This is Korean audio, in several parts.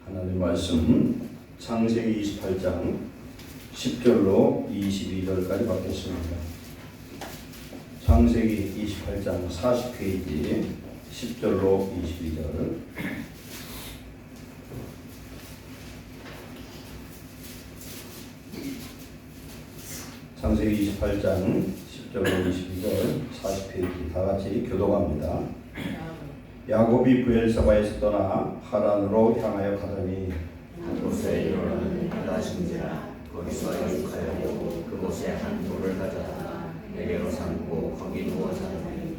하나님 말씀 창세기 28장 10절로 22절까지 받겠습니다. 창세기 28장 40페이지 10절로 22절. 창세기 28장 10절로 22절 40페이지 다같이 교독합니다. 야곱이 브엘사바에서 떠나 하란으로 향하여 가더니 그곳에 이르러는 해가 진지라 거기서 유숙하려고 그곳에 한 돌을 가져다가 내게로 삼고 거기 누워 자더니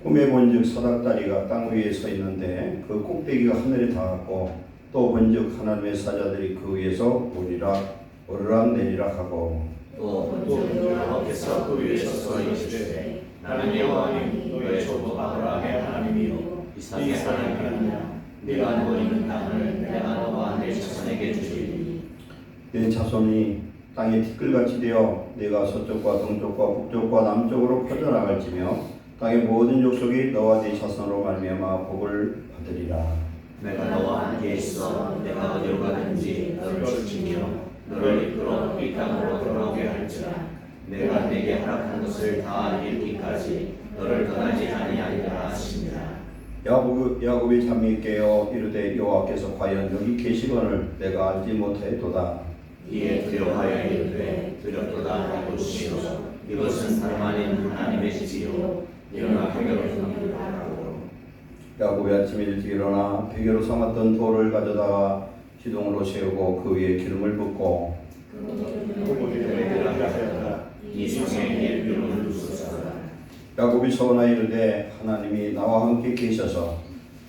꿈에 본즉 사닥다리가 땅 위에 서 있는데 그 꼭대기가 하늘에 닿았고 또 본즉 하나님의 사자들이 그 위에서 오르락 내리락 하고 또 본즉 여호와께서 그 위에 서서 이르시되 나는 여호와니 너의 조부 아브라함의 하나님이요 이삭의 하나님이라 네가 누워 있는 땅을 내가 너와 내 자손에게 주리니 내 자손이 땅에 티끌같이 되어 내가 서쪽과 동쪽과 북쪽과 남쪽으로 퍼져나갈지며 땅의 모든 족속이 너와 네 자손으로 말미암아 복을 받으리라. 내가 너와 함께 있어 내가 어디로 가든지 너를 지키며 너를 이끌어 이 땅으로 돌아오게 할지라 내가 네게 허락한 것을 다 이루기까지 너를 떠나지 아니하리라 하시니라. 야곱이 잠이 깨어 이르되 여호와께서 과연 여기 계시거늘 내가 알지 못하였도다. 이에 두려워하여 이르되 두렵도다 하고시오 이것은 다름 아닌 하나님의 집이요 일어나 베개로 삼으라고. 야곱이 아침에 일찍 일어나 베개로 삼았던 돌을 가져다가 기둥으로 세우고 그 위에 기름을 붓고 이 성에 이름을 두소서. 야곱이 서원하여 이르되 하나님이 나와 함께 계셔서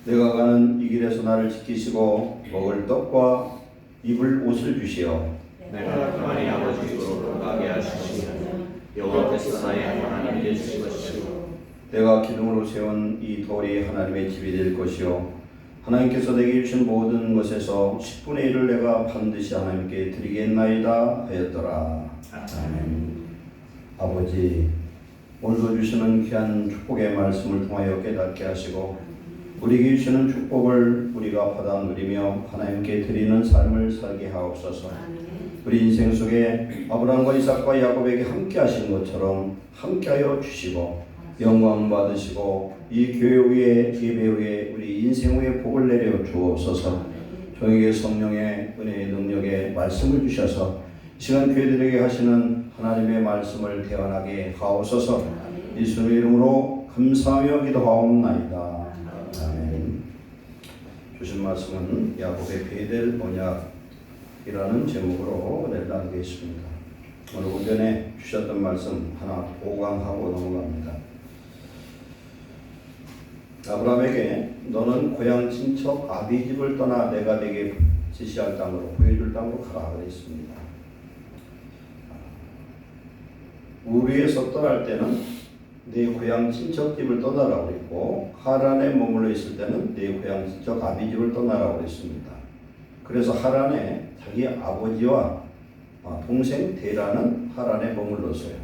내가 가는 이 길에서 나를 지키시고 먹을 떡과 입을 옷을 주시어 내가 그만이 아버지 집으로 돌아가게 하시시며 여호와께서 나의 하나님이 되실 것이요 내가 기둥으로 세운 이 돌이 하나님의 집이 될 것이요 하나님께서 내게 주신 모든 것에서 10분의 1을 내가 반드시 하나님께 드리겠나이다 하였더라. 아멘. 아버지, 오늘도 주시는 귀한 축복의 말씀을 통하여 깨닫게 하시고 우리에게 주시는 축복을 우리가 받아 누리며 하나님께 드리는 삶을 살게 하옵소서. 우리 인생 속에 아브라함과 이삭과 야곱에게 함께 하신 것처럼 함께하여 주시고 영광 받으시고 이 교회 위에 예배 위에 우리 인생 위에 복을 내려 주옵소서. 종에게 성령의 은혜의 능력의 말씀을 주셔서 이 시간 교회들에게 하시는 하나님의 말씀을 대언하게 하옵소서. 예수님의 이름으로 감사하며 기도하옵나이다. 아멘. 주신 말씀은 야곱의 베델 언약이라는 제목으로 내려가게 있습니다. 오늘 오전에 주셨던 말씀 하나 보강하고 넘어갑니다. 아브라함에게 너는 고향 친척 아비 집을 떠나 내가 네게 지시할 땅으로 보여줄 땅으로 가라 그랬습니다. 우리에서 떠날 때는 네 고향 친척 집을 떠나라고 그랬고 하란에 머물러 있을 때는 네 고향 친척 아비 집을 떠나라고 그랬습니다. 그래서 하란에 자기 아버지와 동생 데라는 하란에 머물렀어요.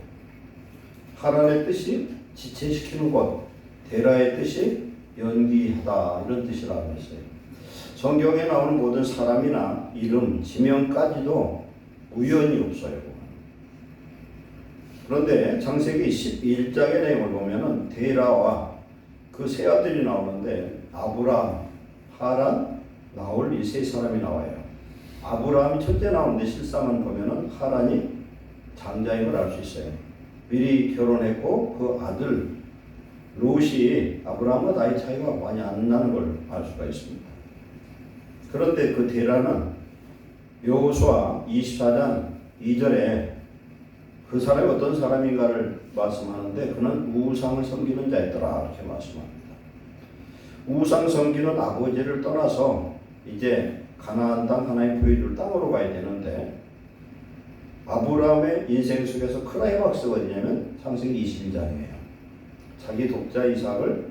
하란의 뜻이 지체시키는 곳, 데라의 뜻이 연기하다 이런 뜻이라고 했어요. 성경에 나오는 모든 사람이나 이름, 지명까지도 우연이 없어요. 그런데 창세기 11장의 내용을 보면은 데라와 그 세 아들이 나오는데 아브라함, 하란, 나홀 이 세 사람이 나와요. 아브라함이 첫째 나오는데 실상은 보면은 하란이 장자인 걸 알 수 있어요. 미리 결혼했고 그 아들 롯이 아브라함과 나이 차이가 많이 안 나는 걸 알 수가 있습니다. 그런데 그 데라는 여호수아 24장 2절에 그 사람이 어떤 사람인가를 말씀하는데 그는 우상을 섬기는 자였더라 이렇게 말씀합니다. 우상 섬기는 아버지를 떠나서 이제 가나안 땅 하나님 보여줄 땅으로 가야 되는데 아브라함의 인생 속에서 클라이막스가 어디냐면 창세기 21장이에요. 자기 독자 이삭을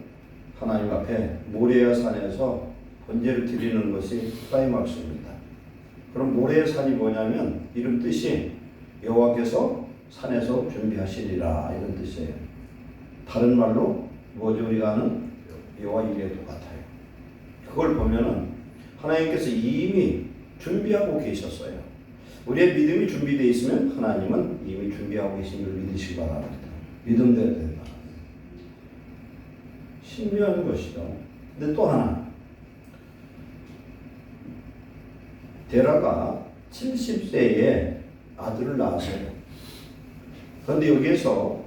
하나님 앞에 모리아 산에서 번제를 드리는 것이 클라이막스입니다. 그럼 모리아 산이 뭐냐면 이름 뜻이 여호와께서 산에서 준비하시리라 이런 뜻이에요. 다른 말로 뭐죠? 우리가 아는 여호와 이레 똑같아요. 그걸 보면은 하나님께서 이미 준비하고 계셨어요. 우리의 믿음이 준비되어 있으면 하나님은 이미 준비하고 계신 걸 믿으시기 바랍니다. 믿음대로 된다. 신비한 것이죠. 근데 또 하나, 데라가 70세에 아들을 낳았어요. 그런데 여기에서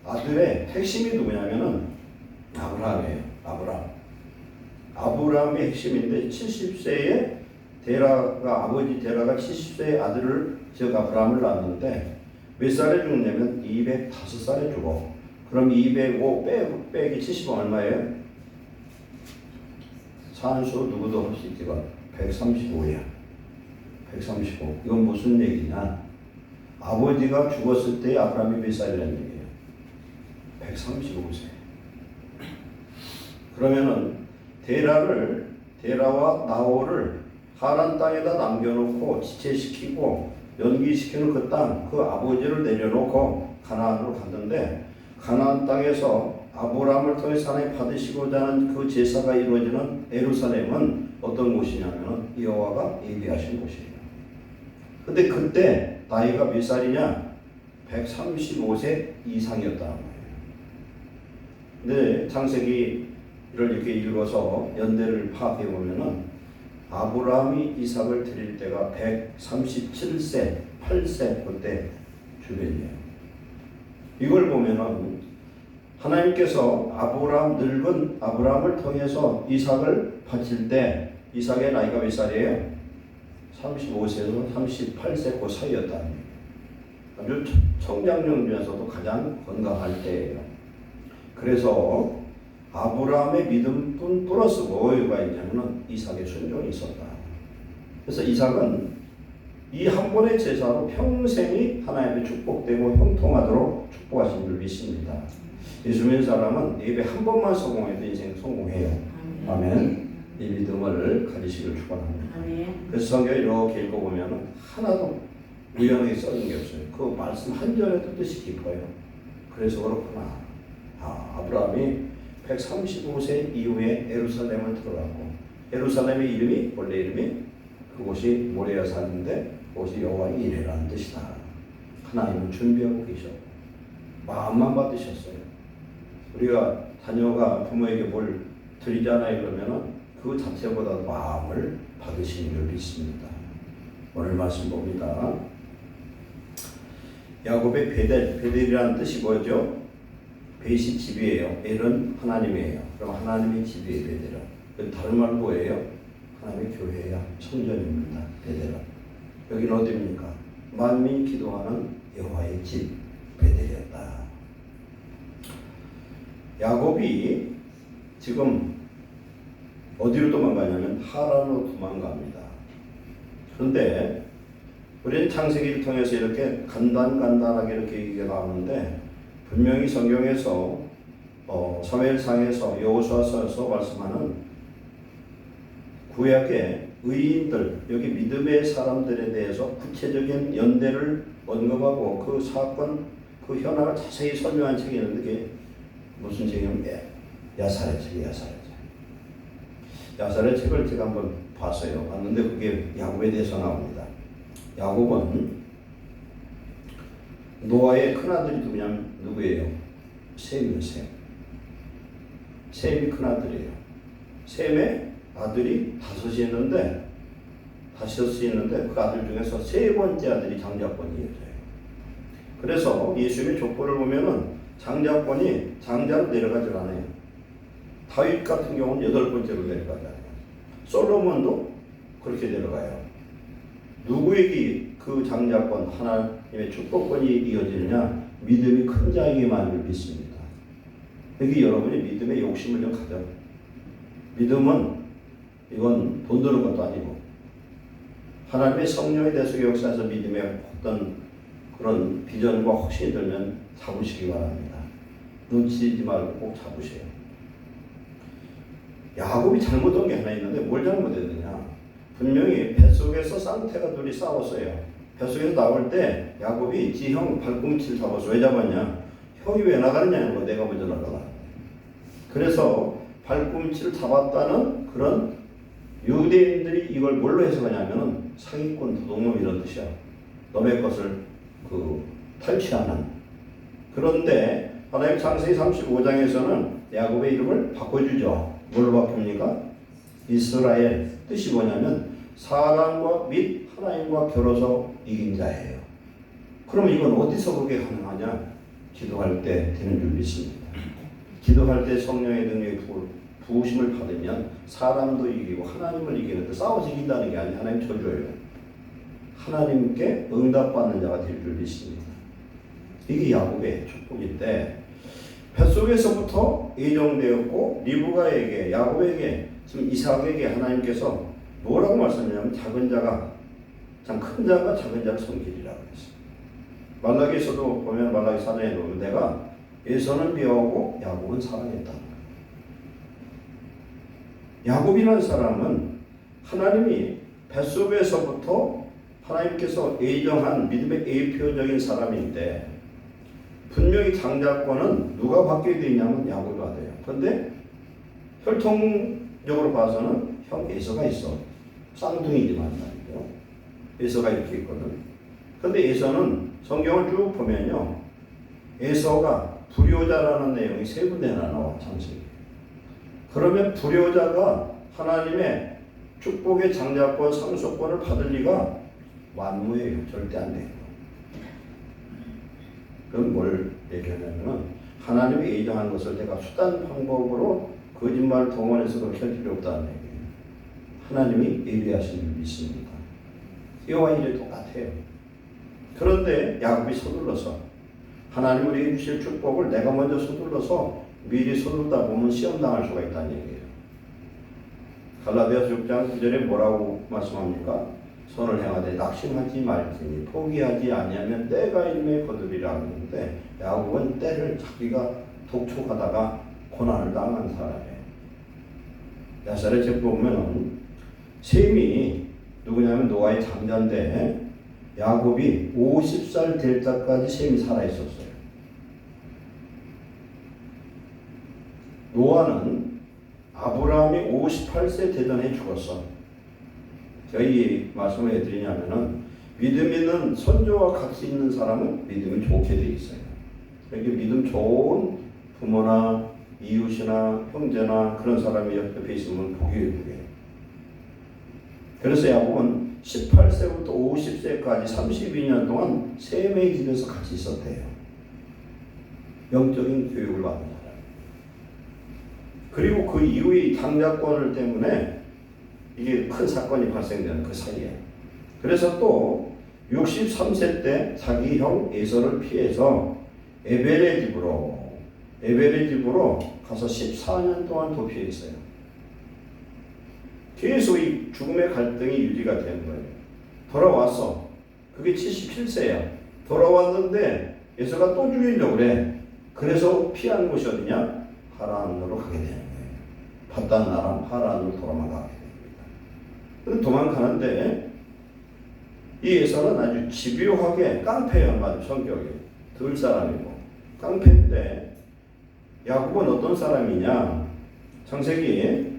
아들의 핵심이 누구냐면은 아브라함이에요. 아브라함의 핵심인데 70세에 아버지 데라가 70세에 아들을 즉 아브라함을 낳았는데 몇 살에 죽냐면 205살에 죽어. 그럼 205 빼기 70은 얼마예요? 산수 누구도 할 수 있지만 135야. 135. 이건 무슨 얘기냐? 아버지가 죽었을 때 아브라함이 몇 살이라는 얘기예요? 135세. 그러면은 데라와 나홀을 하란 땅에다 남겨놓고 지체시키고 연기시키는 그 땅, 그 아버지를 내려놓고 가나안으로 갔는데 가나안 땅에서 아브라함을 통해서 하나님 받으시고자 하는 그 제사가 이루어지는 예루살렘은 어떤 곳이냐면 여호와가 예비하신 곳이에요. 근데 그때 나이가 몇 살이냐? 135세 이상이었다는 거예요. 근데 창세기를 이렇게 읽어서 연대를 파악해 보면은 아브라함이 이삭을 드릴 때가 137세, 8세 그때 주변이에요. 이걸 보면은 하나님께서 늙은 아브라함을 통해서 이삭을 바칠 때 이삭의 나이가 몇 살이에요? 35세에서 38세 그 사이였다는 얘기예요. 아주 청장년 중에서도 가장 건강할 때예요. 그래서 아브라함의 믿음뿐 플러스 뭐가 있냐면 이삭의 순종이 있었다. 그래서 이삭은 이 한 번의 제사로 평생이 하나님의 축복되고 형통하도록 축복하신 줄 믿습니다. 예수 믿는 사람은 예배 한 번만 성공해도 인생 성공해요. 아멘. 이 믿음을 가지시길 축원합니다. 그래서 성경을 이렇게 읽어보면 하나도 우연하게 써진 게 없어요. 그 말씀 한 절에도 뜻이 깊어요. 그래서 그렇구나. 아브라함이 135세 이후에 예루살렘을 들어가고 예루살렘의 이름이 원래 이름이 그곳이 모레아 산인데 그곳이 여호와의 이레라는 뜻이다. 하나님은 준비하고 계셨고 마음만 받으셨어요. 우리가 자녀가 부모에게 뭘 드리잖아요 그러면은 그 자체보다 마음을 받으시는 줄 믿습니다. 오늘 말씀 봅니다. 야곱의 베델이라는 뜻이 뭐죠? 벳이 집이에요. 엘은 하나님이에요. 그럼 하나님의 집이에요. 베델은. 다른 말로 뭐예요? 하나님의 교회야. 성전입니다. 베델은. 여기는 어디입니까? 만민이 기도하는 여호와의 집 베델이었다. 야곱이 지금 어디로 도망가냐면 하란으로 도망갑니다. 그런데 우리는 창세기를 통해서 이렇게 간단하게 이렇게 얘기가 나오는데 분명히 성경에서 사무엘상에서 여호수아서에서 말씀하는 구약의 의인들, 여기 믿음의 사람들에 대해서 구체적인 연대를 언급하고 그 사건, 그 현황을 자세히 설명한 책이 있는데 그게 무슨 책이냐면 야살의 책이에요. 야살의 책을 제가 한번 봤는데 그게 야곱에 대해서 나옵니다. 야곱은 노아의 큰아들이 누구예요? 셈이에요. 셈이 큰아들이에요. 셈의 아들이 다섯이 있는데 그 아들 중에서 세 번째 아들이 장자권이었어요. 그래서 예수님의 족보를 보면은 장자권이 장자로 내려가질 않아요. 다윗 같은 경우는 8번째로 내려가잖아요. 솔로몬도 그렇게 내려가요. 누구에게 그 장자권 하나님의 축복권이 이어지느냐? 믿음이 큰 자에게만 믿습니다. 여기 여러분이 믿음의 욕심을 좀 가져. 믿음은 이건 돈 드는 것도 아니고 하나님의 성령에 대해서 역사에서 믿음의 어떤 그런 비전과 확신이 들면 잡으시기 바랍니다. 놓치지 말고 꼭 잡으세요. 야곱이 잘못한 게 하나 있는데 뭘 잘못했느냐? 분명히 뱃속에서 쌍태가 둘이 싸웠어요. 뱃속에서 나올 때 야곱이 지 형 발꿈치를 잡아서 왜 잡았냐? 형이 왜 나가느냐는 거 내가 먼저 나가라. 그래서 발꿈치를 잡았다는 그런 유대인들이 이걸 뭘로 해석하냐면은 사기꾼, 도둑놈 이런 뜻이야. 너의 것을 탈취하는. 그런데 하나님 창세기 35장에서는 야곱의 이름을 바꿔주죠. 뭘로 바꿉니까? 이스라엘. 뜻이 뭐냐면 사람과 및 하나님과 겨뤄서 이긴 자예요. 그럼 이건 어디서 그게 가능하냐? 기도할 때 되는 줄 믿습니다. 기도할 때 성령의 능력이 부으심을 받으면 사람도 이기고 하나님을 이기는데 싸워서 이긴다는 게 아니라 하나님 저주예요. 하나님께 응답받는 자가 될 줄 믿습니다. 이게 야곱의 축복인데 뱃속에서부터 예정되었고 리브가에게 야곱에게 지금 이삭에게 하나님께서 뭐라고 말씀하냐면 작은 자가 참 큰 자가 작은 자를 섬기리라고 했어요. 말라기에서도 보면 말라기 4장에 보면 내가 에서는 미워하고 야곱은 사랑했다. 야곱이라는 사람은 하나님이 뱃속에서부터 하나님께서 예정한 믿음의 대표적인 사람인데 분명히 장자권은 누가 받게 되냐면 야곱이 받아요. 그런데 혈통적으로 봐서는 형 에서가 있어. 쌍둥이지만 말이죠. 에서가 이렇게 있거든. 그런데 에서는 성경을 쭉 보면요. 에서가 불효자라는 내용이 세 군데나 나와 창세기. 그러면 불효자가 하나님의 축복의 장자권, 상속권을 받을 리가 만무해요. 절대 안 돼요. 그건 뭘 얘기하냐면 하나님이 예정한 것을 내가 수단 방법으로 거짓말을 동원해서 그렇게 할 필요 없다는 얘기예요. 하나님이 예비하신 줄 믿습니다. 여호와 일이 똑같아요. 그런데 야곱이 서둘러서 하나님 우리에게 주실 축복을 내가 먼저 서둘러서 미리 서둘러다 보면 시험당할 수가 있다는 얘기예요. 갈라디아서 6장 9절에 뭐라고 말씀합니까? 선을 행하되 낙심하지 말지니 포기하지 아니하면 때가 임에 거두리라 하는데 야곱은 때를 자기가 독촉하다가 고난을 당한 사람이에요. 야살의 책 보면 셈이 누구냐면 노아의 장자인데 야곱이 50살 될 때까지 셈이 살아있었어요. 노아는 아브라함이 58세 되던 해 죽었어. 저희 말씀을 해드리냐면은 믿음 있는 선조와 같이 있는 사람은 믿음이 좋게 돼 있어요. 그러니까 믿음 좋은 부모나 이웃이나 형제나 그런 사람이 옆에 있으면 복이 있고요. 그래서 야곱은 18세부터 50세까지 32년 동안 셈의 집에서 같이 있었대요. 영적인 교육을 받는 사람. 그리고 그 이후에 장자권을 때문에 이게 큰 사건이 발생되는 그 사이에. 그래서 또 63세 때 자기 형 에서를 피해서 에벨의 집으로 가서 14년 동안 도피해 있어요. 계속 이 죽음의 갈등이 유지가 되는 거예요. 돌아왔어. 그게 77세야. 돌아왔는데 에서가 또 죽이려고 그래. 그래서 피한 곳이 어디냐? 하란으로 가게 되는 거예요. 바단 나라 하란으로 도망가게 됩니다. 그런데 도망가는데 이 에서는 아주 집요하게 깡패예요. 한마디로 성격이. 들 사람이고 깡패인데 야곱은 어떤 사람이냐? 창세기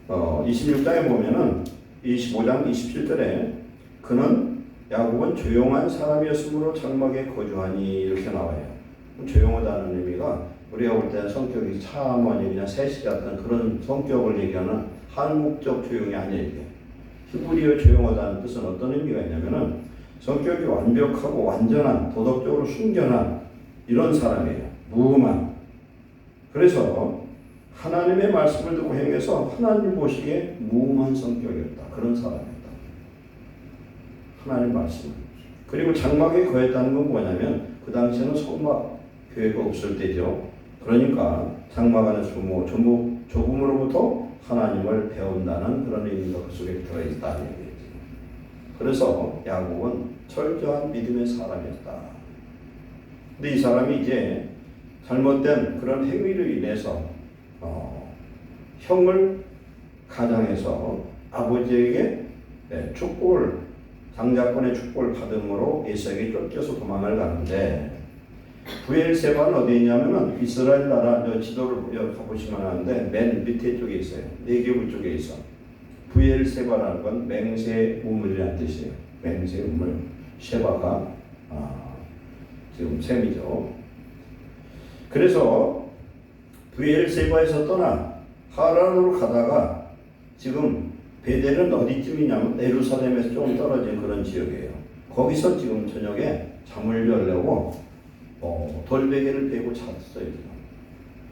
26장에 보면은 25장 27절에 그는 야곱은 조용한 사람이었으므로 장막에 거주하니 이렇게 나와요. 조용하다는 의미가 우리가 볼 때는 성격이 참하니 그냥 새시 같은 그런 성격을 얘기하는 한국적 조용이 아니에요. 이게. 히브리어 조용하다는 뜻은 어떤 의미가 있냐면은 성격이 완벽하고 완전한 도덕적으로 순결한 이런 사람이에요. 무음한. 그래서 하나님의 말씀을 듣고 행해서 하나님 보시기에 무음한 성격이었다. 그런 사람이었다. 하나님 말씀. 그리고 장막에 거했다는 건 뭐냐면 그 당시에는 성막 교회가 없을 때죠. 그러니까 장막 안에서 전부 조금으로부터 하나님을 배운다는 그런 의미가 그 속에 들어있다는 얘기죠. 그래서 야곱은 철저한 믿음의 사람이었다. 근데 이 사람이 이제 잘못된 그런 행위로 인해서 형을 가장해서 아버지에게 축복을 장자권의 축복을 받음으로 에서에게 쫓겨서 도망을 가는데 부엘세바는 어디에 있냐면은 이스라엘 나라 지도를 가보시면 하는데 맨 밑에 쪽에 있어요. 네게부 쪽에 있어. 부엘세바라는 건 맹세 우물이라는 뜻이에요. 맹세 우물. 쉐바가 지금 셈이죠. 그래서 부엘세바에서 떠나 하란으로 가다가 지금 베델은 어디쯤이냐면 예루살렘에서 좀 떨어진 그런 지역이에요. 거기서 지금 저녁에 잠을 자려고 돌베개를 베고 잤어요.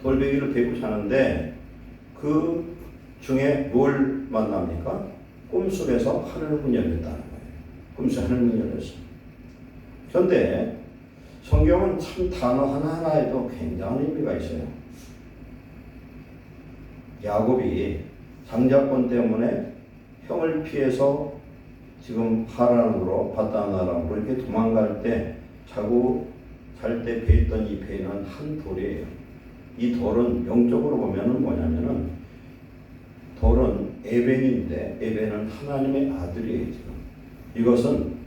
돌베개를 베고 자는데 그 중에 뭘 만납니까? 꿈속에서 하늘문이 열렸다는 거예요. 꿈속에 하늘문이 열렸어요. 그런데 성경은 참 단어 하나하나에도 굉장한 의미가 있어요. 야곱이 장자권 때문에 형을 피해서 지금 하란으로 바단 아람으로 이렇게 도망갈 때 자고 잘 때 베었던 이 배는 한 돌이에요. 이 돌은 영적으로 보면은 뭐냐면은 돌은 에벤인데 에벤은 하나님의 아들이에요. 지금 이것은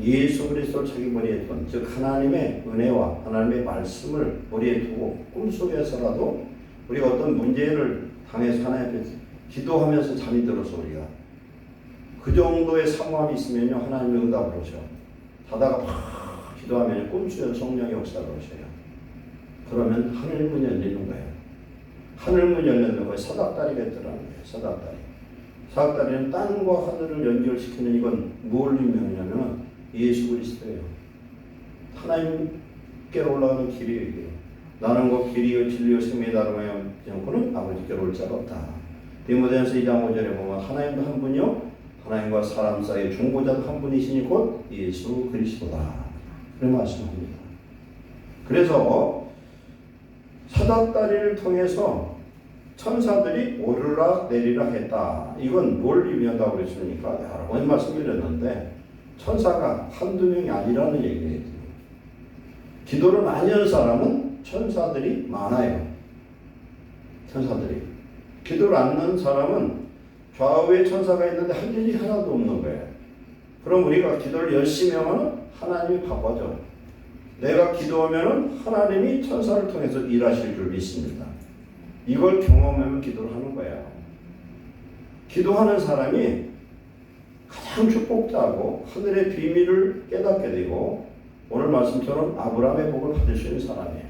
예수 그리스도를 자기 머리에 둔 즉 하나님의 은혜와 하나님의 말씀을 머리에 두고 꿈속에서라도 우리가 어떤 문제를 당해서 하나님 앞에 기도하면서 잠이 들어서 우리가 그 정도의 사모함이 있으면요 하나님의 응답을 오죠. 자다가 막 기도하면 꿈속에서 성령의 역사를 오셔요. 그러면 하늘문이 열리는 거예요. 하늘문이 열리는 거예요. 사닥다리가 있더라는 거예요. 사닥다리. 사닥다리는 땅과 하늘을 연결시키는 이건 뭘 의미하냐면 예수 그리스도예요. 하나님께로 올라가는 길이에요. 나는 그 길이요 진리요 생명이 다름하여 그는 아버지께로 올 자가 없다. 디모데전서 2장 5절에 보면 하나님도 한 분이요 하나님과 사람 사이의 중보자도 한 분이시니 곧 예수 그리스도다. 그런 말씀합니다. 그래서 사닥다리를 통해서 천사들이 오르락 내리락 했다. 이건 뭘 의미한다고 그랬습니까? 여러 번 말씀드렸는데 천사가 한두 명이 아니라는 얘기예요. 기도를 많이 하는 사람은 천사들이 많아요. 천사들이. 기도를 안 하는 사람은 좌우에 천사가 있는데 할 일이 하나도 없는 거예요. 그럼 우리가 기도를 열심히 하면 하나님이 바빠져. 내가 기도하면 하나님이 천사를 통해서 일하실 줄 믿습니다. 이걸 경험하면 기도를 하는 거예요. 기도하는 사람이 가장 축복자고 하늘의 비밀을 깨닫게 되고 오늘 말씀처럼 아브라함의 복을 받을 수 있는 사람이에요.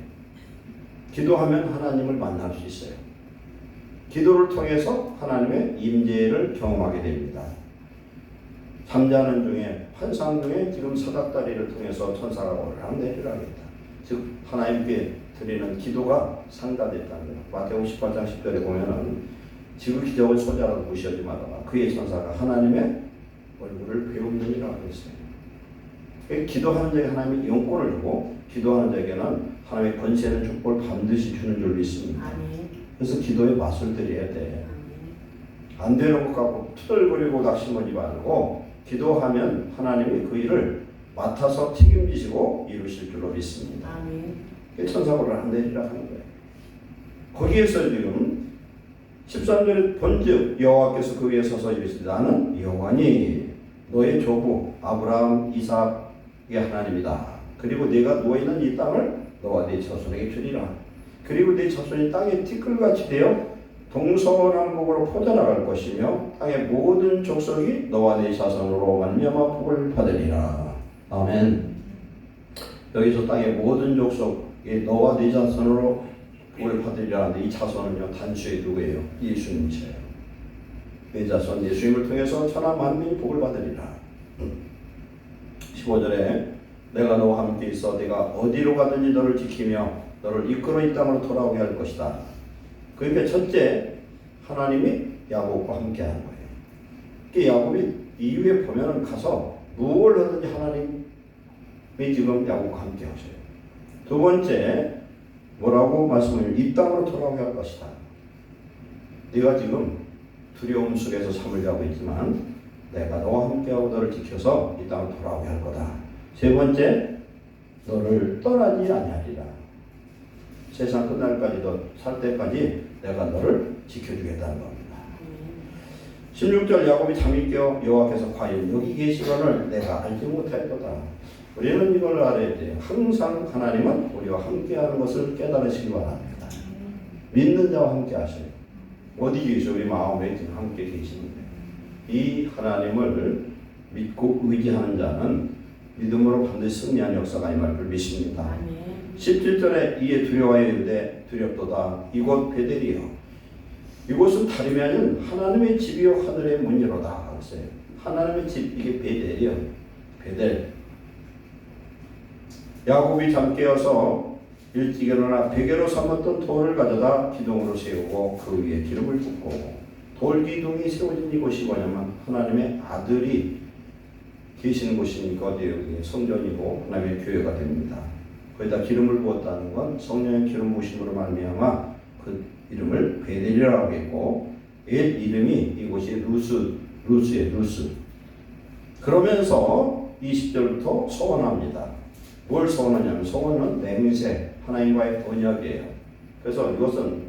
기도하면 하나님을 만날 수 있어요. 기도를 통해서 하나님의 임재를 경험하게 됩니다. 잠자는 중에 환상 중에 지금 사닥다리를 통해서 천사가 오르락 내리락 했다. 즉 하나님께 드리는 기도가 상달됐다는 거예요. 마태복음 18장 10절에 보면은 지극히적은 소자라도 무시하지 말아라. 그의 천사가 하나님의 얼굴을 배우느니라고 했어요. 기도하는 자에게 하나님이 영권을 주고 기도하는 자에게는 하나님의 권세는 축복을 반드시 주는 줄 믿습니다. 그래서 기도에 맛을 들여야 돼. 안 되는 것 같고 투덜거리고 낙심하지 말고 기도하면 하나님이 그 일을 맡아서 책임지시고 이루실 줄로 믿습니다. 천사고를 안 내리라 하는 거예요. 거기에서 지금 13절에 본즉 여호와께서 그 위에 서서 이르시되 나는 여호와니 너의 조부 아브라함 이삭의 하나님이다. 그리고 네가 누워있는 이 땅을 너와 네 자손에게 주리라. 그리고 네 자손이 땅에 티끌같이 되어 동서남북으로 퍼져나갈 것이며 땅의 모든 족속이 너와 네 자손으로 말미암아 복을 받으리라. 아멘. 여기서 땅의 모든 족속이 너와 네 자손으로 복을 받으리라는데 이 자손은요 단수의 누구예요? 예수님이세요. 네 자손 예수님을 통해서 천하 만민이 복을 받으리라. 15절에 내가 너와 함께 있어 네가 어디로 가든지 너를 지키며 너를 이끌어 이 땅으로 돌아오게 할 것이다. 그러니까 첫째 하나님이 야곱과 함께 하는 거예요. 그 야곱이 이후에 보면은 가서 무엇을 하든지 하나님이 지금 야곱과 함께 하셔요. 두 번째 뭐라고 말씀을 이 땅으로 돌아오게 할 것이다. 네가 지금 두려움 속에서 잠을 자고 있지만 내가 너와 함께하고 너를 지켜서 이 땅으로 돌아오게 할 거다. 세 번째 너를 떠나지 아니하리라. 세상 끝날까지 너 살 때까지 내가 너를 지켜주겠다는 겁니다. 16절 야곱이 잠이 깨어 여호와께서 과연 여기 계시거늘 내가 알지 못하였도다. 우리는 이걸 알아야 돼요. 항상 하나님은 우리와 함께하는 것을 깨달으시기 바랍니다. 믿는 자와 함께 하셔요. 어디 계셔? 우리 마음에 지금 함께 계시는데 이 하나님을 믿고 의지하는 자는 믿음으로 반드시 승리하는 역사가 임할 줄 믿습니다. 17절에 이에 두려워하여 이르되 두렵도다. 이곳 베델이요. 이곳은 다름이 아닌 하나님의 집이요 하늘의 문이로다. 그랬어요. 하나님의 집, 이게 베델이요. 베델. 야곱이 잠 깨어서 일찍 일어나 베개로 삼았던 돌을 가져다 기둥으로 세우고 그 위에 기름을 붓고 돌 기둥이 세워진 이곳이 뭐냐면 하나님의 아들이 계시는 곳이니까 어디에 성전이고 하나님의 교회가 됩니다. 거기다 기름을 부었다는 건 성령의 기름 부으심으로 말미암아 그 이름을 베델이라고 했고 옛 이름이 이곳이 루스의 루스. 그러면서 20절부터 소원합니다. 뭘 소원하냐면 소원은 맹세, 하나님과의 언약이에요. 그래서 이것은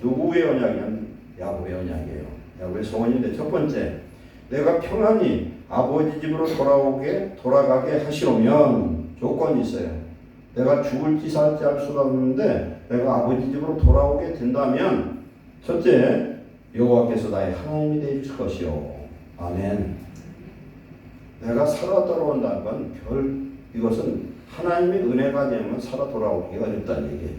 누구의 언약이냐면 야곱의 언약이에요. 야곱의 소원인데 첫 번째, 내가 평안히 아버지 집으로 돌아가게 하시려면 조건이 있어요. 내가 죽을지 살지 알 수가 없는데 내가 아버지 집으로 돌아오게 된다면 첫째, 여호와께서 나의 하나님이 되실 것이요. 아멘. 내가 살아 돌아온다는 건 이것은 하나님의 은혜가 되면 살아 돌아오기가 어렵다는 얘기예요.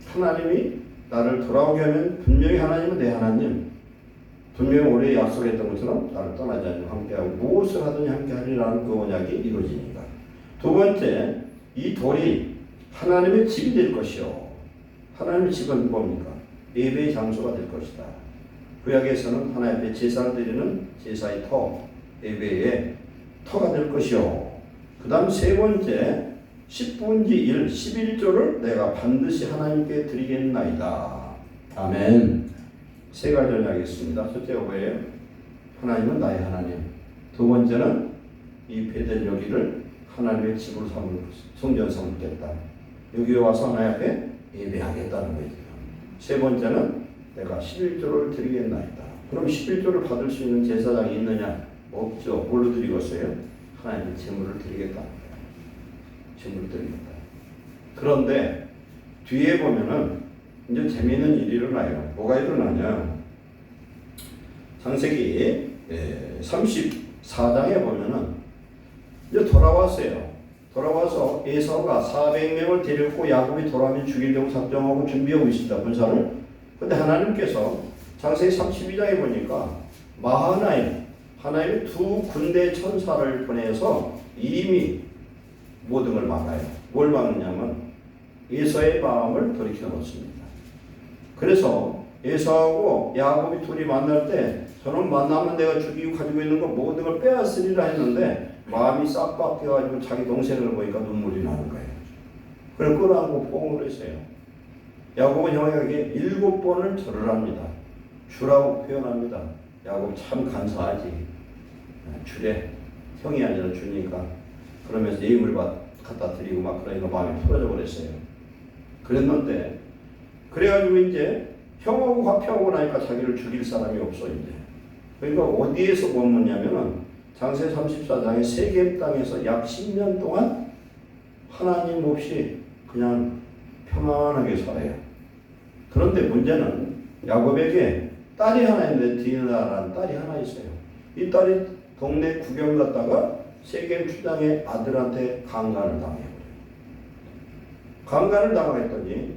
하나님이 나를 돌아오게 하면 분명히 하나님은 내 하나님, 분명히 오래 약속했던 것처럼 나를 떠나지 않고 함께하고 무엇을 하든지 함께하리라는 그 언약이 이루어지니까. 두 번째, 이 돌이 하나님의 집이 될 것이요. 하나님의 집은 뭡니까? 예배의 장소가 될 것이다. 구약에서는 하나님 앞에 제사를 드리는 제사의 터, 예배의 터가 될 것이요. 그 다음 세 번째, 10분지 1, 11조를 내가 반드시 하나님께 드리겠나이다. 아멘. 세 가지 언약이겠습니다. 첫째가 뭐예요? 하나님은 나의 하나님. 두 번째는 이 베델 여기를 하나님의 집으로 성전 삼겠다. 여기 와서 하나님 앞에 예배하겠다는 거죠. 세 번째는 내가 11조를 드리겠나이다. 그럼 11조를 받을 수 있는 제사장이 있느냐? 없죠. 뭘로 드리겠어요? 하나님의 제물을 드리겠다. 제물을 드리겠다. 그런데 뒤에 보면은 이제 재미있는 일이 일어나요. 뭐가 일어나냐? 창세기 34장에 보면은 이제 돌아왔어요. 돌아와서 에서가 400명을 데리고 야곱이 돌아오면 죽이려고 작정하고 준비하고 있습니다. 군사를. 근데 하나님께서 창세기 32장에 보니까 마하나임, 하나님의 두 군대 천사를 보내서 이미 모든 걸 막아요. 뭘 막느냐면 에서의 마음을 돌이켜 놓습니다. 그래서 에서하고 야곱이 둘이 만날 때 저는 만나면 내가 죽이고 가지고 있는 거 모든 걸 빼앗으리라 했는데 마음이 싹 바뀌어가지고 자기 동생을 보니까 눈물이 나는 거예요. 그걸 끌어안고 포옹을 했어요. 야곱은 형에게 7번을 절을 합니다. 주라고 표현합니다. 야곱 참 간사하지. 주래. 형이 아니라 주니까. 그러면서 예임을 갖다 드리고 막 그러니까 마음이 풀어져 버렸어요. 그랬는데 그래가지고 이제 형하고 화평하고 나니까 자기를 죽일 사람이 없어 이제. 그러니까 어디에서 머무냐면은 창세 34장의 세겜 땅에서 약 10년 동안 하나님 없이 그냥 평안하게 살아요. 그런데 문제는 야곱에게 딸이 하나 있는데 디나라는 딸이 하나 있어요. 이 딸이 동네 구경 갔다가 세겜 추장의 아들한테 강간을 당해요. 강간을 당했더니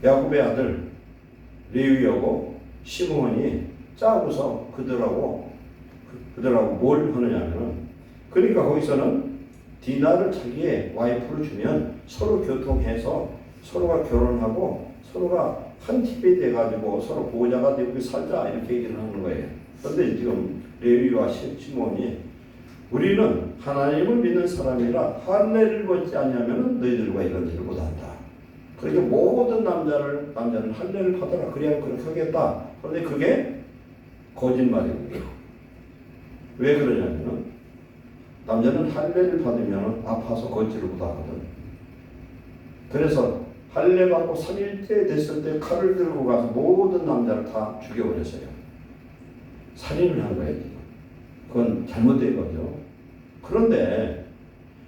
야곱의 아들 레위하고 시므온이 짜고서 그들하고 뭘 하느냐면은 그러니까 거기서는 디나를 자기의 와이프를 주면 서로 교통해서 서로가 결혼하고 서로가 한 집이 돼가지고 서로 보호자가 되고 살자 이렇게 얘기를 하는 거예요. 그런데 지금 레위와 시므온이 우리는 하나님을 믿는 사람이라 할례를 벗지 않으면 너희들과 이런 일을 못한다. 그러니까 모든 남자는 할례를 받아라. 그래야 그렇게 하겠다. 그런데 그게 거짓말이에요. 왜 그러냐면은 남자는 할례를 받으면 아파서 걷지를 못하거든. 그래서 할례 받고 3일째 됐을 때 칼을 들고 가서 모든 남자를 다 죽여버렸어요. 살인을 한 거예요. 그건 잘못된 거죠. 그런데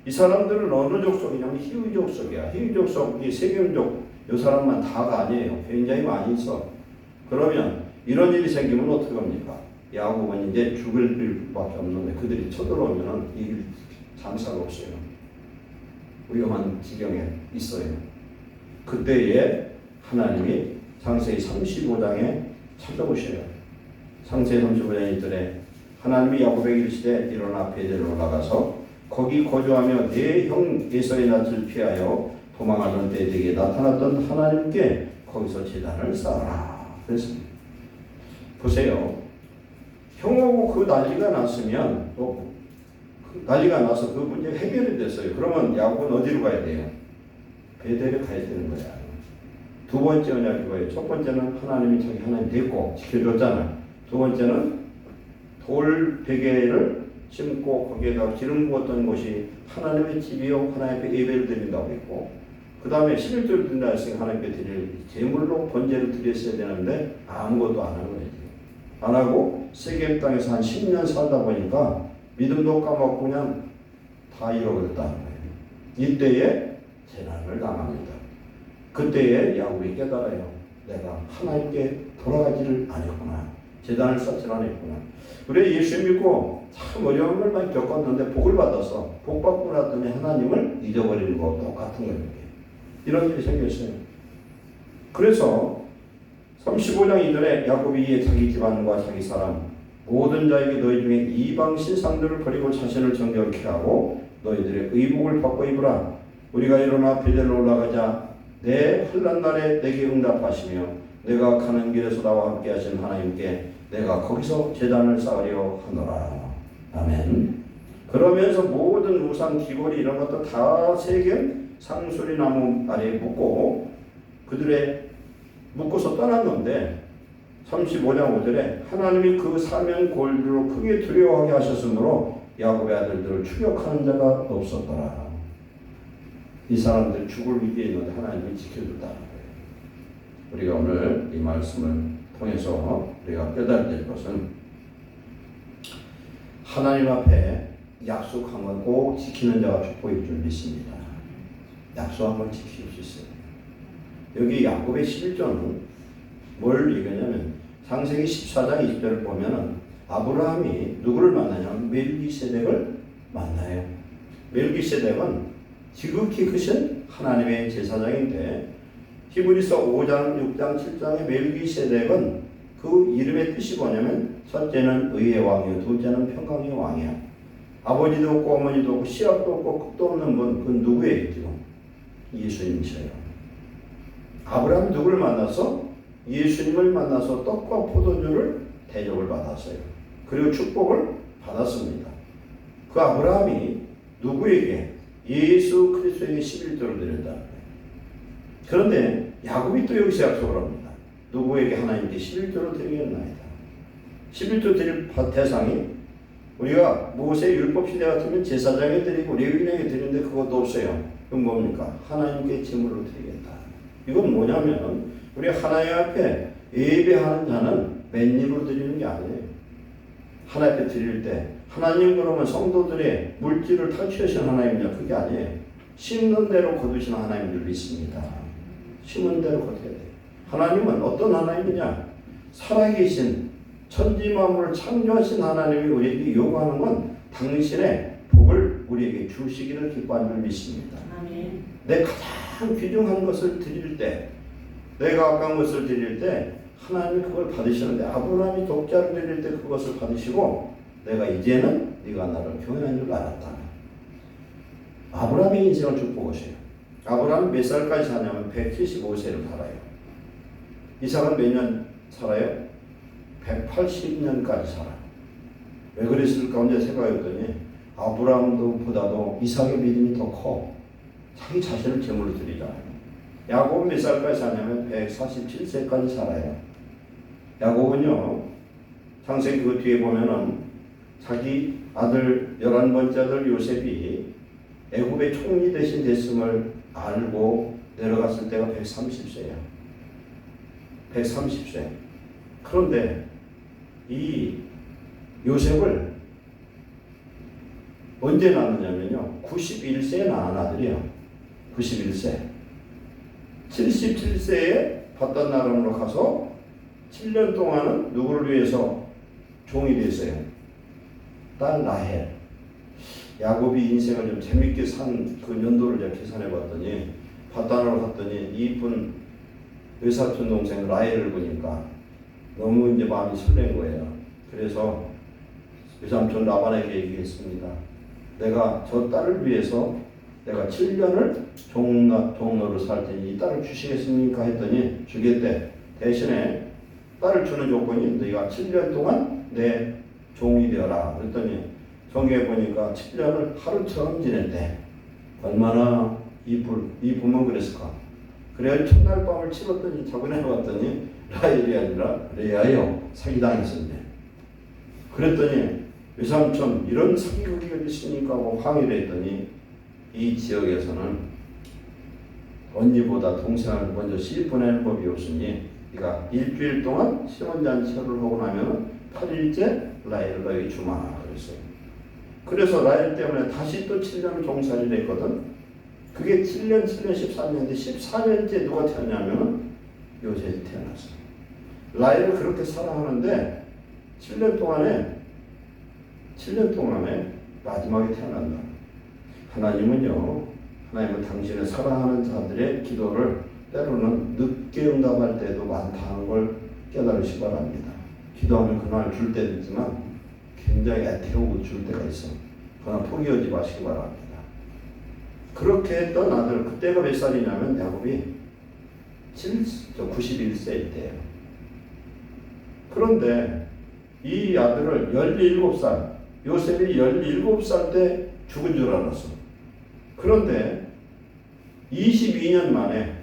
이 사람들은 어느 족속이냐면 히위 족속이야. 히위 족속이 세겜족 이 사람만 다가 아니에요. 굉장히 많이 있어. 그러면 이런 일이 생기면 어떻게 합니까? 야곱은 이제 죽을 일밖에 없는데 그들이 쳐들어오면 이길 장사가 없어요. 위험한 지경에 있어요. 그때에 하나님이 창세기 35장에 찾아오셔요. 창세기 35장에 있더래 하나님이 야곱에게 이르시되 일어나 베델로 올라가서 거기 거주하며 내 형 에서의 낯을 피하여 도망하던 때 내게 나타났던 하나님께 거기서 제단을 쌓아라. 그랬습니다. 보세요. 형하고 그 난리가 났으면 또 난리가 나서 그 문제가 해결이 됐어요. 그러면 야곱은 어디로 가야 돼요? 베델에 가야 되는 거야. 두 번째 언약이 뭐예요? 첫 번째는 하나님이 자기 하나님 됐고 지켜줬잖아요. 두 번째는 돌 베개를 심고 거기에다 기름 부었던 곳이 하나님의 집이요 하나님 앞에 예배를 드린다고 했고 그 다음에 11조를 드린다 했으니까 하나님께 드릴 제물로 번제를 드렸어야 되는데 아무것도 안 한 거예요. 안 하고 세겜 땅에서 한 10년 살다 보니까 믿음도 까먹고 그냥 다 잃어버렸다는 거예요. 이때에 재난을 당합니다. 그때에 야곱이 깨달아요. 내가 하나님께 돌아가지를 않았구나. 재단을 쌓지 않았구나. 그래 예수 믿고 참 어려움을 많이 겪었는데 복을 받아서 복 받고 났더니 하나님을 잊어버리는 거 똑같은 거예요. 이런 일이 생겼어요. 그래서 35장 이전에 야곱이 이에 자기 집안과 자기 사람 모든 자에게 너희 중에 이방 신상들을 버리고 자신을 정결케 하고 너희들의 의복을 바꿔 입으라. 우리가 일어나 베델로 올라가자. 내 환난 날에 내게 응답하시며 내가 가는 길에서 나와 함께 하신 하나님께 내가 거기서 제단을 쌓으려 하노라. 아멘. 그러면서 모든 우상 귀걸이 이런 것도 다 새긴 상수리 나무 아래에 묶고 그들의 묶어서 떠났는데 35장 5절에 하나님이 그 사면 골드로 크게 두려워하게 하셨으므로 야곱의 아들들을 추격하는 자가 없었더라. 이 사람들 죽을 위기에 있는데 하나님이 지켜준다는 거예요. 우리가 오늘 이 말씀을 통해서 우리가 깨달아야 될 것은 하나님 앞에 약속한 건 꼭 지키는 자가 축복일 줄 믿습니다. 약속한 걸 지킬 수 있어요. 여기 야곱의 11조는 뭘 얘기하냐면 창세기 14장 20절을 보면은 아브라함이 누구를 만나냐면 멜기세덱을 만나요. 멜기세덱은 지극히 크신 하나님의 제사장인데 히브리서 5장, 6장, 7장의 멜기세덱은 그 이름의 뜻이 뭐냐면 첫째는 의의 왕이요 둘째는 평강의 왕이야. 아버지도 없고 어머니도 없고 씨앗도 없고 끝도 없는 분, 그건 누구예요 지금? 예수님이셔요. 아브라함이 누구를 만나서? 예수님을 만나서 떡과 포도주를 대접을 받았어요. 그리고 축복을 받았습니다. 그 아브라함이 누구에게? 예수 그리스도에게 11조를 드렸다는 거예요. 그런데 야곱이 또 여기서 약속을 합니다. 누구에게? 하나님께 11조를 드리겠나이다. 11조 드릴 대상이 우리가 모세 율법 시대 같으면 제사장에 드리고 레위인에게 드리는데 그것도 없어요. 그건 뭡니까? 하나님께 제물로 드리겠다. 이건 뭐냐면 우리 하나님 앞에 예배하는 자는 맨입으로 드리는 게 아니에요. 하나님 앞에 드릴 때 하나님 그러면 성도들의 물질을 탈취하시는 하나님이냐? 그게 아니에요. 심는 대로 거두시는 하나님을 믿습니다. 심은 대로 거둬야 돼요. 하나님은 어떤 하나님이냐? 살아계신 천지 만물을 창조하신 하나님이 우리에게 요구하는 건 당신의 복을 우리에게 주시기를 기뻐하는 줄 믿습니다. 아멘. 내 가장 귀중한 것을 드릴 때, 내가 아까운 것을 드릴 때 하나님이 그걸 받으시는데 아브라함이 독자를 드릴 때 그것을 받으시고 내가 이제는 네가 나를 경외한 줄 알았다. 아브라함의 인생을 축복하세요. 아브라함은 몇 살까지 사냐면 175세를 살아요. 이삭은 몇 년 살아요? 180년까지 살아요. 왜 그랬을까 혼자 생각해보더니 아브라함보다도 이삭의 믿음이 더 커. 자기 자신을 제물로 드리잖아요. 야곱은 몇 살까지 사냐면 147세까지 살아요. 야곱은요, 창세기 그 뒤에 보면은 자기 아들 11번째 아들 요셉이 애굽의 총리 대신 됐음을 알고 내려갔을 때가 130세예요. 130세. 그런데 이 요셉을 언제 낳느냐면요, 91세에 낳은 아들이에요. 91세. 77세에 바단 나라로 가서 7년 동안은 누구를 위해서 종이 됐어요? 딸 라헬. 야곱이 인생을 좀 재밌게 산 그 연도를 제가 계산해 봤더니 바단으로 갔더니 이쁜 외사촌 동생 라헬을 보니까 너무 이제 마음이 설렌 거예요. 그래서 외삼촌 라반에게 얘기했습니다. 내가 저 딸을 위해서 내가 7년을 종로로 살 테니 이 딸을 주시겠습니까? 했더니 주겠대. 대신에 딸을 주는 조건이 너희가 7년 동안 내 종이 되어라. 그랬더니 성경에 보니까 7년을 하루처럼 지냈대. 얼마나 이쁘면 그랬을까? 그래야 첫날 밤을 치렀더니 자고 내려왔더니 라헬이 아니라 레아요. 사기당했었네. 그랬더니 외삼촌 이런 사기극이 어디 있습니까? 하고 항의를 했더니 이 지역에서는 언니보다 동생을 먼저 시집보내는 법이 없으니 네가 일주일 동안 신혼잔치를 하고 나면 8일째 라헬을 너에게 주마 그랬어요. 그래서 라헬 때문에 다시 또 7년을 종살이를 했거든. 그게 7년 14년인데 14년째 누가 태어나면 요셉이 태어났어요. 라헬을 그렇게 사랑하는데 7년 동안에 마지막에 태어난다. 하나님은 당신의 사랑하는 자들의 기도를 때로는 늦게 응답할 때도 많다는 걸 깨달으시기 바랍니다. 기도하면 그날 줄 때도 있지만 굉장히 애태우고 줄 때가 있어. 그러나 포기하지 마시기 바랍니다. 그렇게 했던 아들, 그때가 몇 살이냐면 야곱이 91세일 때예요. 그런데 이 아들을 17살, 요셉이 17살 때 죽은 줄 알았어. 그런데 22년 만에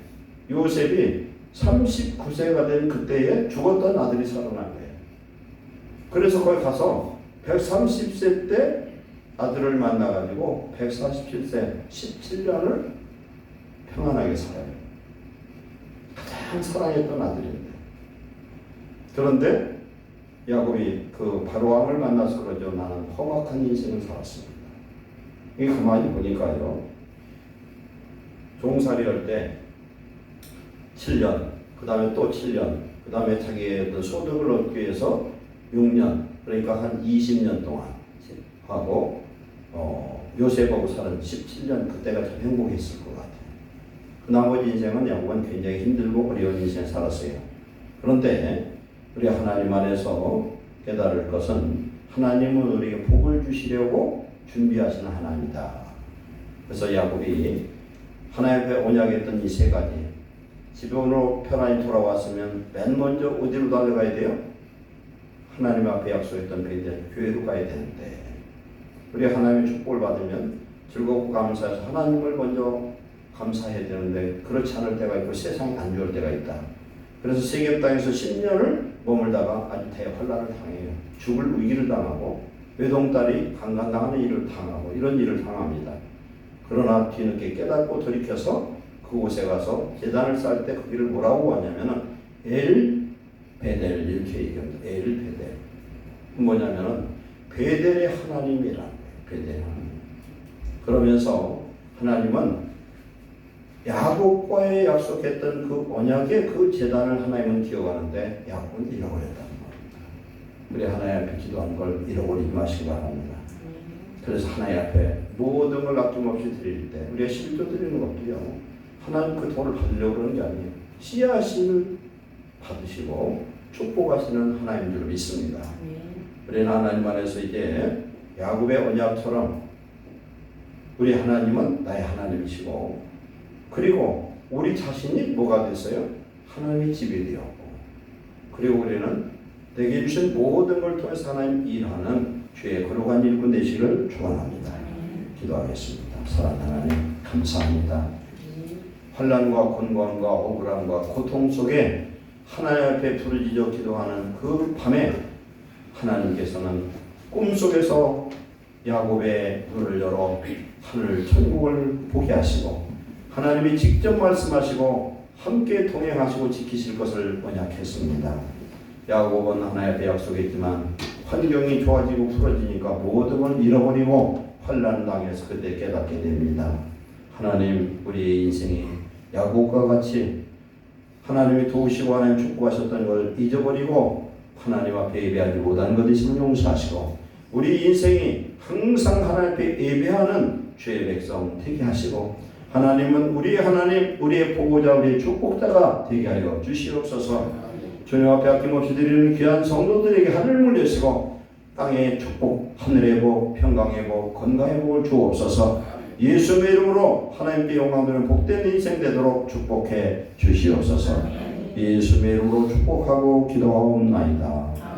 요셉이 39세가 된 그때에 죽었던 아들이 살아난 거예요. 그래서 거기 가서 130세 때 아들을 만나가지고 147세 17년을 평안하게 살아요. 가장 사랑했던 아들인데. 그런데 야곱이 그 바로왕을 만나서 그러죠. 나는 험악한 인생을 살았습니다. 이 가만히 보니까요. 종살이 할 때 7년, 그 다음에 또 7년, 그 다음에 자기의 소득을 얻기 위해서 6년, 그러니까 한 20년 동안 하고 요셉하고 살은 17년, 그때가 참 행복했을 것 같아요. 그 나머지 인생은 야곱은 굉장히 힘들고 어려운 인생 살았어요. 그런데 우리 하나님 안에서 깨달을 것은 하나님은 우리에게 복을 주시려고 준비하시는 하나님이다. 그래서 야곱이 하나님 앞에 언약했던 이 세 가지, 집으로 편안히 돌아왔으면 맨 먼저 어디로 달려가야 돼요? 하나님 앞에 약속했던 베델 교회로 가야 되는데, 우리 하나님의 축복을 받으면 즐겁고 감사해서 하나님을 먼저 감사해야 되는데 그렇지 않을 때가 있고 세상이 안 좋을 때가 있다. 그래서 세겜 땅에서 10년을 머물다가 아주 대환란을 당해요. 죽을 위기를 당하고 외동딸이 강간당하는 일을 당하고 이런 일을 당합니다. 그러나 뒤늦게 깨닫고 돌이켜서 그곳에 가서 제단을 쌓을 때 거기를 뭐라고 하냐면은 엘베델 이렇게 얘기합니다. 엘베델 뭐냐면은 베델의 하나님이라는 거예요. 베델의 하나님. 그러면서 하나님은 야곱과의 약속했던 그 언약의 그 제단을 하나님은 기억하는데 야곱은 잃어버렸다는 겁니다. 우리 하나님 앞에 기도한 걸 잃어버리지 마시기 바랍니다. 그래서 하나님 앞에 모든 걸 아낌없이 드릴 때 우리가 11조 드리는 것도요, 하나님 그 돈을 받으려고 그러는 게 아니에요. 씨앗을 받으시고 축복하시는 하나님인 줄 믿습니다. 우리는 하나님 안에서 이제 야곱의 언약처럼 우리 하나님은 나의 하나님이시고, 그리고 우리 자신이 뭐가 됐어요? 하나님의 집이 되었고, 그리고 우리는 내게 주신 모든 걸 통해서 하나님 일하는 주의 거룩한 일꾼 되시기를 축원합니다. 기도하겠습니다. 사랑하는 하나님 감사합니다. 환난과 곤고함과 억울함과 고통 속에 하나님 앞에 부르짖어 기도하는 그 밤에 하나님께서는 꿈속에서 야곱의 눈을 열어 하늘 천국을 보게 하시고 하나님이 직접 말씀하시고 함께 동행하시고 지키실 것을 언약했습니다. 야곱은 하나님 앞에 약속했지만 환경이 좋아지고 풀어지니까 모든 걸 잃어버리고 환난을 당해서 그때 깨닫게 됩니다. 하나님, 우리의 인생이 야곱과 같이 하나님이 도우시고 하나님 축복하셨던 걸 잊어버리고 하나님 앞에 예배하지 못한 것 있으면 용서하시고 우리 인생이 항상 하나님 앞에 예배하는 주의 백성 되게 하시고 하나님은 우리의 하나님, 우리의 보호자, 우리의 축복자가 되게 하여 주시옵소서. 주님 앞에 아낌없이 드리는 귀한 성도들에게 하늘을 물려주시고 땅의 축복, 하늘의 복, 평강의 복, 건강의 복을 주옵소서. 예수의 이름으로 하나님께 영광 드리는 복된 인생 되도록 축복해 주시옵소서. 예수의 이름으로 축복하고 기도하옵나이다.